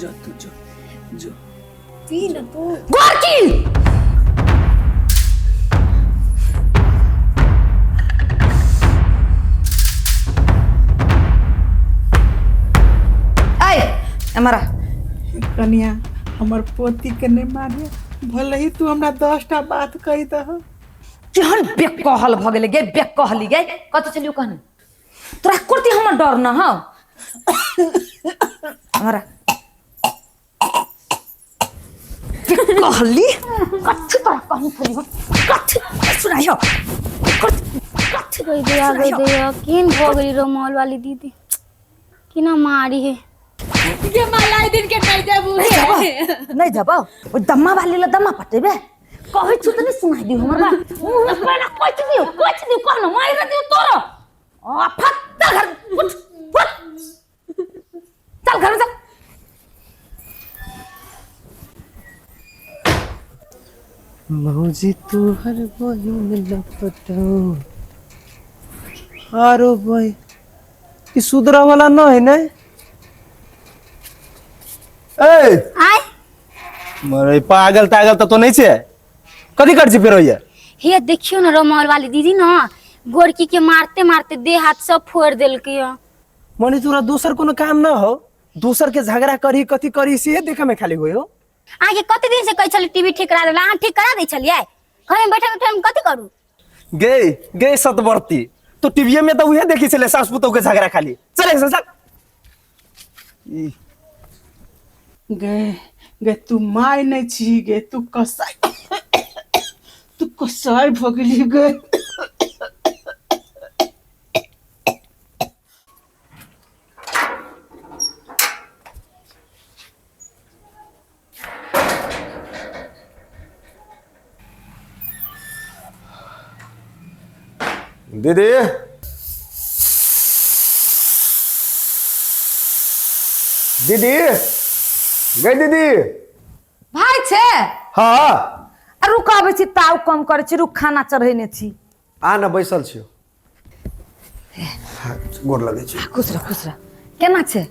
जो तू जो जो पी ना तू गोरकी हमारा कन्या हमर पोती के नहीं मारिया भले ही तू हमरा 10टा बात कही दह केहन बेकहल भ गेले गे बेकहली गे कत चलियो कहन तोरा कुर्ती हमर डर न ह हमारा बेकहली कछ तोरा कहन थली कछ सुनाइयो कछ गई दिया किन हो गई रोमाल वाली दीदी कि ना मारी है ये मलाई दिन के नहीं जाबू नहीं जाबो ओ दम्मा वाली ला दम्मा पटेबे कहै छु त नहीं सुनाइ दियो हमर बा मुंह में पड़ा कुछ दियो कहन मार दियो तोरो आ फत्ता घर उठ चल घर चल मौजी तू हर बहिन लपटो हारो भाई ई सुधरा वाला न है ना ए आय मरे पागल तो नहीं छे कथी कर छी फेर होइए हे देखियो ना रोमाल वाली दीदी ना गोरकी के मारते मारते देह हाथ सब फोड़ देलकै मने तोरा दोसर कोनो काम ना हो दोसर के झगड़ा करी कथी करी से देखे में खाली होय हो आगे कते दिन से कहै छली टीवी ठीक करा देला ठीक करा दै छलियै घर में बैठे बैठे हम कथी करू गे सतवर्ती तो टीवी में तो उहे देखी छले सास पुतौ के झगड़ा खाली चले चल गे तू माय नहीं छी गे तू कसाई भगली गे दीदी दीदी गे दीदी भाई छे हाँ रुकाबे छी ताव कम करे छी रुक खाना चढ़ैने छी आ ना बैसल छियो गोर लगे छी खुश रह केना छे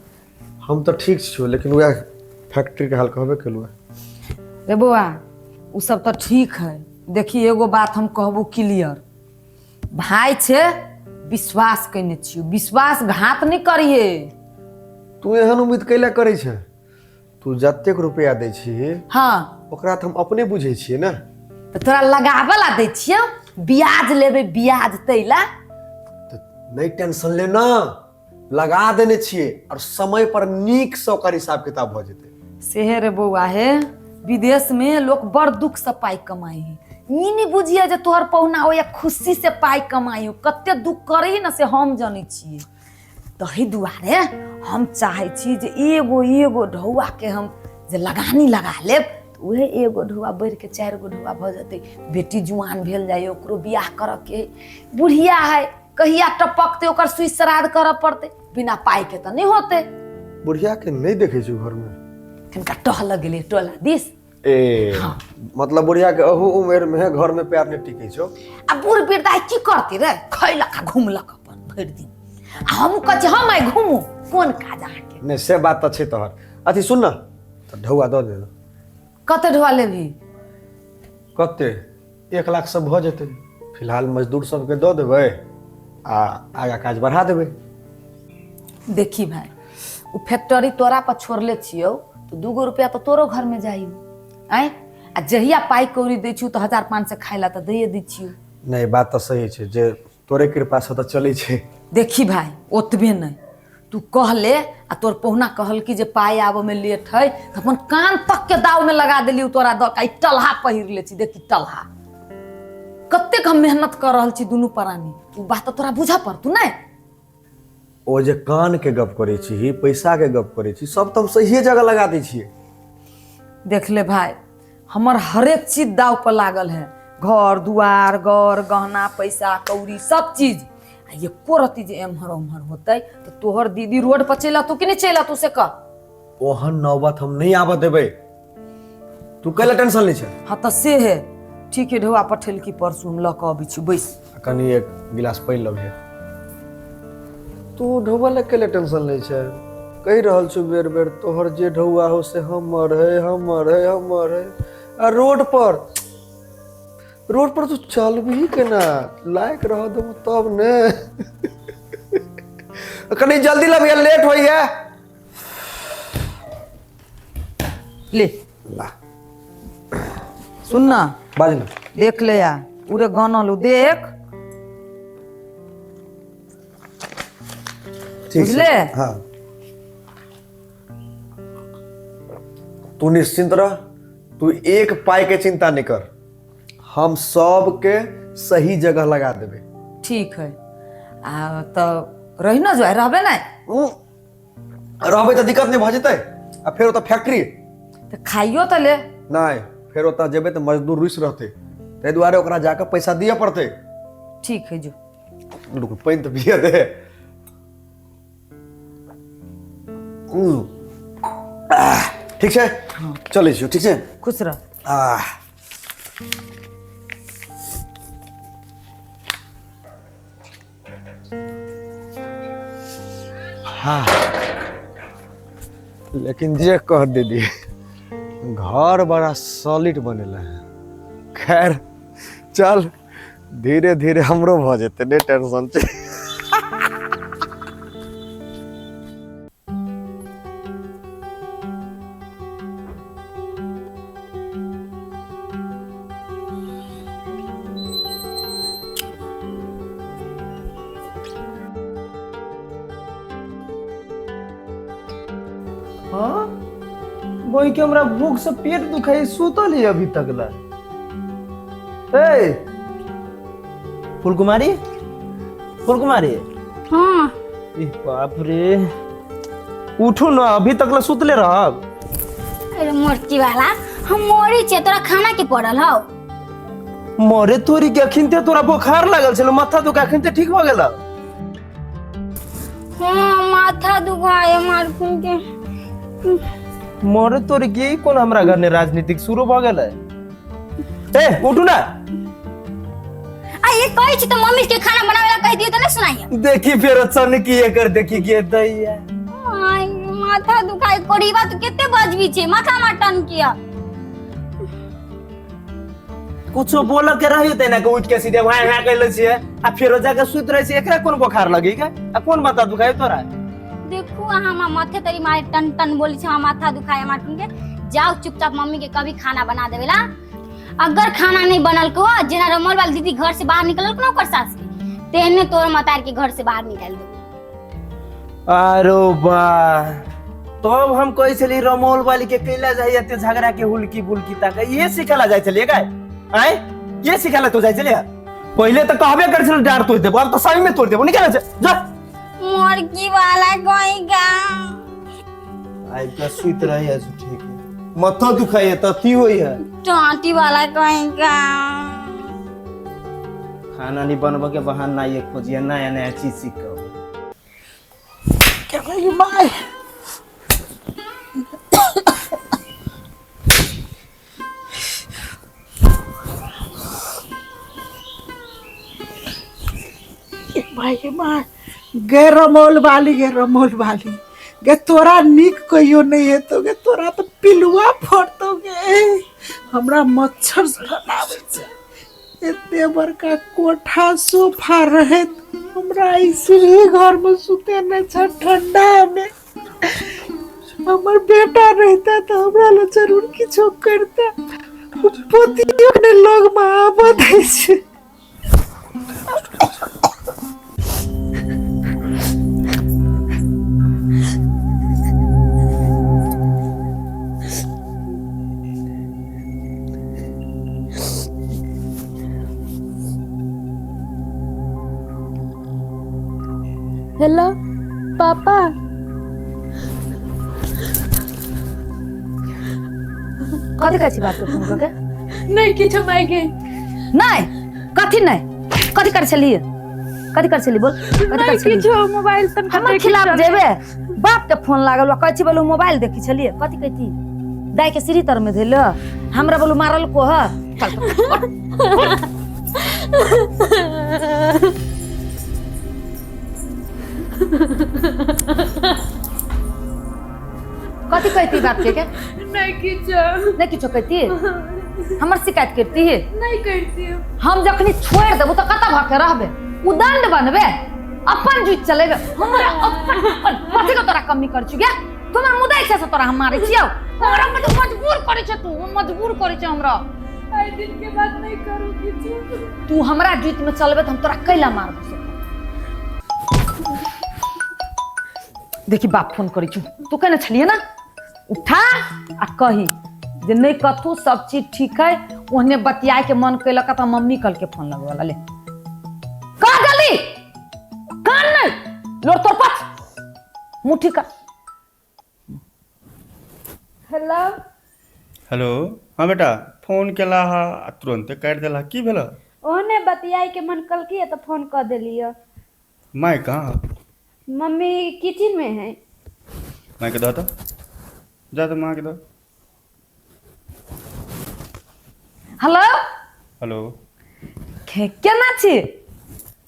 हम तो ठीक छियो लेकिन वह फैक्ट्री के हाल कहबे केलु रे बौआ उ सब तो ठीक है देखी एगो बात हम कहबो क्लियर भाई छे विश्वास कइने छियो विश्वासघात नहीं करिए तू एहन उम्मीद कैला करे छे तू जतेक रुपया दै छी हाँ ओकरा त हम अपने बुझे छिए ना तो तोरा लगाबे ला दै छियो ब्याज लेबे ब्याज तैला तो नहीं टेंशन ले ना लगा देने छिए और समय पर नीक से ओकर हिसाब किताब भ जेते सेहे रे बौआ हे विदेश में लोग बड़ दुख से पाई कमाई है ई नहीं बुझिए जे तोहर पहुना हो या खुशी से पाई कमाई हो कते दुख करही ना से हम जानै छिए तही दुआरे हम चाहे छी जे एगो ढौआ के हम जे लगानी लगा लेब तो उहे एगो ढौआ बढ़ के 4 गो ढौआ भ जते बेटी जुआन भेल जाए ओकरो बियाह कर के बुढ़िया है कहिया टपकते ओकर सुई श्राद्ध कर पड़ते बिना पाई के तो नहीं होते बुढ़िया के नहीं देखे छी घर में कनका टहल गेले टोला दिस ए हाँ। मतलब बुढ़िया के अहू उम्र में घर में पैर नहीं टिके छो आ बूढ़ बेटा की करती रे खैलक घुमलक अपन भर दिन हम कह हम आई घूमू कोन काज आके नहीं से बात तो छे तोहर अथी सुन ना तो ढौआ दो दे कते ढोआ लेबी कते 1 लाख सब भ जेते फिलहाल मजदूर सबके दो देबै आ आगा काज बढ़ा देबै देखी भाई उ फैक्ट्री तोरा पर छोड़ले छियो तो 2 गो रुपया तो तोरो घर में जाइयो आय आ जहिया पाई कौड़ी दै छियो तो 1500 खाइला तो दैए दै छियो नहीं बात तो सही छे जे तोरे कृपा से तो चले छे देखी भाई ओतबे नहीं तू कहले आ तोर पहुना कहल कि जे पाई आबो में लेट है तो अपन कान तक के दाव में लगा देली तोरा द का टलहा पहिर ले छी देखी टलहा कतेक हम मेहनत कर रहल छी दुनू प्राणी उ बात तो तोरा बुझा पड़तू नहीं ओ जे कान के गप करे छी पैसा के गप करे छी सब तो हम सही जगह लगा दै छिए देख ले भाई हमर हरेक चीज दाव पर लागल है घर दुआर गौर गहना पैसा कौड़ी सब चीज ये कोरती जे एमहर ओमहर होते तो तोहर दीदी रोड पर चला तू कि नहीं चला तू से कह ओहन नौबत हम नहीं आबे देबै तू कैला टेंशन ले छे हाँ तो से है ठीक है ढोआ पठेल की परसू हम लक अबै छी बैस कनी एक गिलास पानी लगे तू ढोबा ले कैला टेंशन ले छे कही रहल छु बेर बेर तोहर जे ढौआ हो से हमर है। आ रोड पर तू चल भी केना लायक रह दो तब ने। कनी जल्दी ला भैया लेट होई है। ले ला सुन ना बाज ना देख ले या पूरे गाना लो देख ठीक बुझले? है हाँ तू निश्चिंत रह, तू एक पाई के चिंता नहीं कर, हम सब के सही जगह लगा देबे। ठीक है तो रही ना जो है रहबे ना रहबे तो दिक्कत नहीं भ जेतै। आ फिर ओतऽ फैक्ट्री तो खाइयो तो ले नहीं, फिर ओतऽ जेबे तो मजदूर रुस रहते, ताहि दुआरे ओकरा जाकर पैसा दिए पड़ते। ठीक है जो रुक पानि तो पिए दे। ठीक है चले छियो ठीक है खुश रह। हाँ लेकिन जे कह दीदी घर बड़ा सॉलिड बनेला है। खैर चल धीरे धीरे हमरो भ जेते, नहीं टेंशन छै। हाँ वही के हमरा भूख से पेट दुखाई सुतल है अभी तक ला। ए फूलकुमारी हाँ ई बाप रे उठो ना, अभी तक ला सुतले रहब। अरे मोरची वाला हम मोरी छे, तोरा खाना के पड़ल हौ। मरे तोरी के अखिनते तोरा बुखार लागल छलो, माथा दुखा अखिनते ठीक भ गेल। हाँ माथा दुखाए मार खून के। मरे तोरी के कौन हमरा घर ने राजनीतिक शुरू भ गेल है। ए उठू ना। आ ये कहि छी त मम्मी के खाना बनावेला कहि दियो त नहीं सुनाइए। देखी फिर अचानक की एकर देखी के दैया आई माथा दुखाए कोरीबा तू केते बजबी छे, माथा मटन किया। कुछो बोल के रहियो त ना के उठ के सीधे वहां वहां कहले छिए आ फिर जाके सुत रहे छी। एकरा कोन बुखार लगी का आ कोन माथा दुखाय तोरा। देखू हम माथे तरी मारे टन टन बोली छे, माथा दुखाए माटन के। जाओ चुपचाप मम्मी के कभी खाना बना देवेला। अगर खाना नहीं बनल को जेना रमोल वाली दीदी घर से बाहर निकलल को ना ओकर सास के तेने तोर मतार के घर से बाहर निकाल दो। आरो बा तब हम कहि छली रमोल वाली के कैला जाय एते झगड़ा के हुलकी बुलकी तक ये सिखाला जाय छलिए का। आय ये सिखाला तो जाय छलिए। पहले तो कहबे कर छल डार तोड़ देबो, अब तो सही में तोड़ देबो। निकल जा मुर्गी वाला कोई का आई का सुत रही है ठीक है। माथा दुखाई है तती होई है। टांटी वाला कोई का खाना नहीं बनबे के बहाना ये खोजिए, नया नया चीज सीखो। क्या कही माय भाई माय गे रमोल वाली गे तोरा निक कहियो नहीं है तो गे तोरा तो पिलुआ फोड़तो गे। हमरा मच्छर सड़ावे छे। एते बड़का कोठा सोफा रहे हमरा इसी घर में सुते न छ ठंडा में। हमर बेटा रहता तो हमरा लो जरूर किछो करता। पोतियो ने लोग में आबद है छे। हेलो पापा। कथी कहै छी बात तुम के नहीं किछो मायके नहीं कथी नहीं कथी कर छलिए बोल कथी कर नहीं छलिए। किछो मोबाइल तन हमर खिलाफ जेबे बाप के फोन लागल कहै छी बोलू मोबाइल देखी छलिए। कथी कहती दाई के सीढ़ी तर में धैल हमरा बोलू मारल को ह कथी कहती बात के नहीं किछो नहीं किछो कहती हमर शिकायत करती है नहीं करती हूँ। हम जखनी छोड़ देबो तो कता भके रहबे उदंड बनबे अपन जुत चलेबे हमरा अपन कथी को तोरा कमी कर छुगे तुम्हार मुदाई छै से तोरा हम मारै छियौ हमरा पे तो मजबूर करे छ तू मजबूर करे छ हमरा आई दिन के बाद नहीं करूँ किछो। तू हमरा जुत में चलबे तो हम तोरा कैला मारबो देखी बाप फोन करी छु तू कहने छलिए ना उठा आ कही जे नहीं कथू सब चीज ठीक है ओहने बतियाए के मन कैलक त मम्मी कल के फोन लगवाला ले का जल्दी कान नहीं लोर तोर पास मुट्ठी का हेलो हेलो हाँ बेटा फोन केला हा तुरंते काट देला की भेला ओहने बतियाई के मन कल की तो फोन कर दिलियो। माय कहाँ मम्मी किचन में है। माय के दो तो जा तो माँ के दो। हेलो हेलो केना छी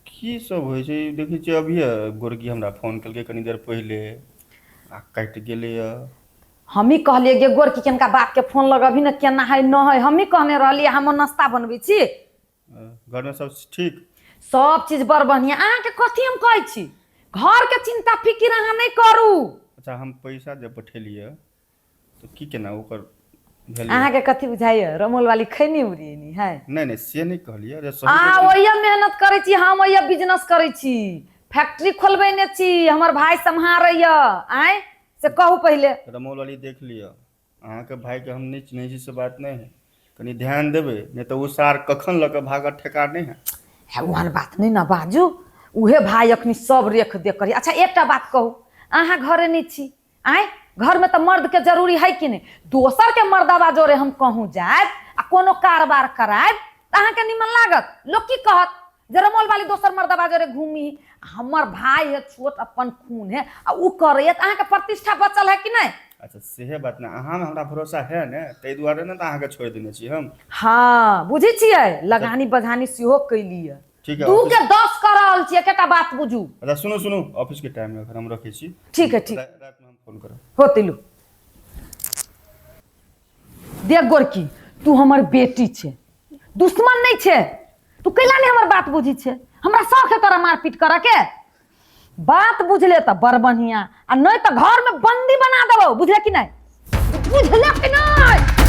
की सब होइ छै देखै छियै अभी गोरकी हमरा फोन केलकै कनी देर पहिले आ काट गेलै हमी कहलिए गे गोर की केनका बात के फोन लगबी न केना है न है हमी कहने रहलिए हम नाश्ता बनबै छी घर में सब ठीक सब चीज बड़ बढ़िया अहाँ के कथी हम कहै छी घर के चिंता फिकिर अहाँ नहीं करू। अच्छा हम पैसा जे पठेलिए तो की केना ओकर अहाँ के कथी बुझाइए रमोल वाली खैनी उड़ियनी है नहीं से नहीं कहलिए जे ओइया मेहनत करै छी हम ओइया बिजनेस करै छी फैक्ट्री खोलबैने छी हमर भाई सम्हारैया आय से कहू पहले रमोल वाली देख लिया अहाँ के भाई के हम नहीं चिन्है छी से बात नहीं है कनी ध्यान देबै नहीं तो उ सार कखन लऽ के भागत ठेकार नहीं है ओहन बात नहीं ना बाजू उहे भाई अखनी सब रेख देख करी। अच्छा एकटा बात कहू अहाँ घरे नहीं छी आय घर में तो मर्द के जरूरी है कि नहीं दोसर के मर्दाबा जोरे हम कहूँ जाए आ कोनो कारोबार कराए अहाँ के निमन लागत लोग की कहत जे रमोल वाली दोसर मर्दाबा जोरे घूमी हमर भाई है छोट अपन खून है आ उ करे अहाँ के प्रतिष्ठा बचल है कि नहीं। अच्छा सेहे बात ना अहाँ में हमरा भरोसा है ने तै दुआरे ने अहाँ के छोड़ देने छी हम। हाँ बुझी छियै लगानी बझानी सेहो कैलिए ठीक है 2 के 10 कर रहल छी एकटा बात बुझू। अच्छा सुनो ऑफिस के टाइम में हम रखे छी ठीक है ठीक रात में हम फोन करब होतिलू देख गोरकी तू हमर बेटी छे दुश्मन नहीं छे तू कैला नहीं हमर बात बुझी छे हमरा शौक है तोरा मारपीट करे के बात बुझले तो बड़ बढ़िया आ नहीं तो घर में बंदी बना देबो बुझले कि नहीं बुझले कि नहीं।